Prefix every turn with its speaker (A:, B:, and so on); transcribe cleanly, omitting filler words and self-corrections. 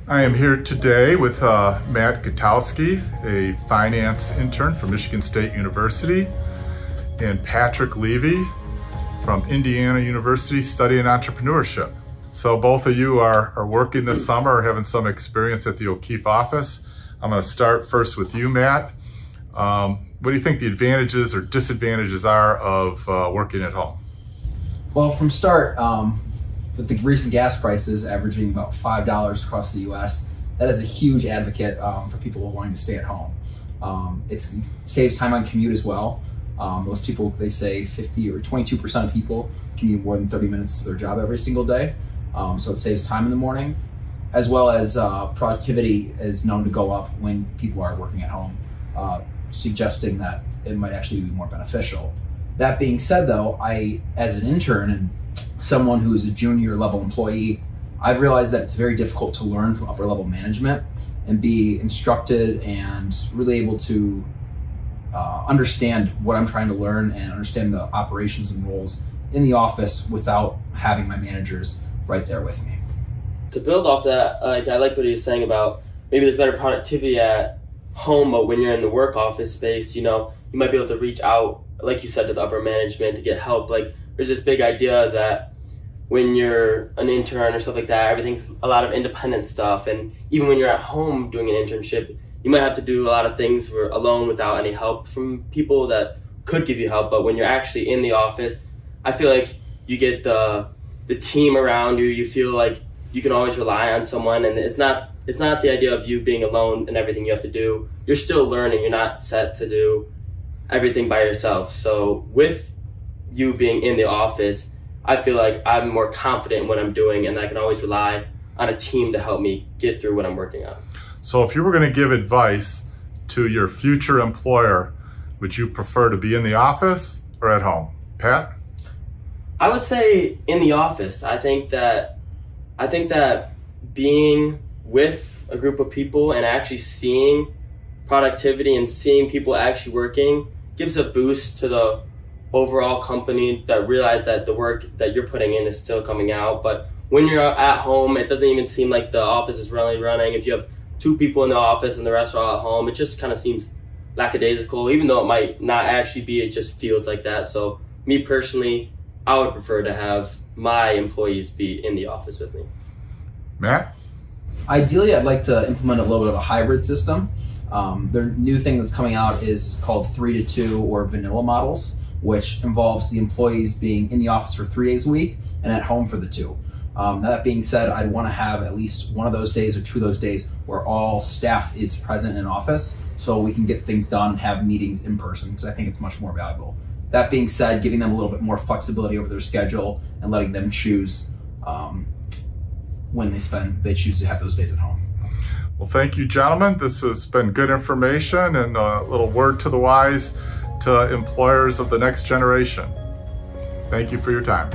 A: I am here today with Matt Gutowski, a finance intern from Michigan State University, and Patrick Levy from Indiana University studying entrepreneurship. So both of you are working this summer or having some experience at the O'Keefe office. I'm going to start first with you, Matt. What do you think the advantages or disadvantages are of working at home?
B: Well, from start, with the recent gas prices averaging about $5 across the U.S., that is a huge advocate for people wanting to stay at home. It saves time on commute as well. Most people, they say 50 or 22% of people commute more than 30 minutes to their job every single day. So it saves time in the morning, as well as productivity is known to go up when people are working at home, suggesting that it might actually be more beneficial. That being said though, as an intern and someone who is a junior level employee, I've realized that it's very difficult to learn from upper level management and be instructed and really able to understand what I'm trying to learn and understand the operations and roles in the office without having my managers right there with me.
C: To build off that, I like what he was saying about maybe there's better productivity at home, but when you're in the work office space, you might be able to reach out, like you said, to the upper management to get help. Like there's this big idea that when you're an intern or stuff like that, everything's a lot of independent stuff. And even when you're at home doing an internship, you might have to do a lot of things alone without any help from people that could give you help. But when you're actually in the office, I feel like you get the team around you. You feel like you can always rely on someone, and it's not the idea of you being alone and everything you have to do. You're still learning. You're not set to do everything by yourself. So with you being in the office, I feel like I'm more confident in what I'm doing, and I can always rely on a team to help me get through what I'm working on.
A: So if you were going to give advice to your future employer, would you prefer to be in the office or at home? Pat?
C: I would say in the office. I think that being with a group of people and actually seeing productivity and seeing people actually working gives a boost to the overall company that realize that the work that you're putting in is still coming out. But when you're at home, it doesn't even seem like the office is really running. If you have 2 people in the office and the rest are at home, it just kind of seems lackadaisical, even though it might not actually be. It just feels like that. So me personally, I would prefer to have my employees be in the office with me.
A: Matt?
B: Ideally, I'd like to implement a little bit of a hybrid system. The new thing that's coming out is called 3-2 or vanilla models, which involves the employees being in the office for 3 days a week and at home for the 2. That being said, I'd want to have at least one of those days or 2 of those days where all staff is present in office so we can get things done and have meetings in person, because I think it's much more valuable. That being said, giving them a little bit more flexibility over their schedule and letting them choose when they choose to have those days at home.
A: Well, thank you, gentlemen. This has been good information and a little word to the wise to employers of the next generation. Thank you for your time.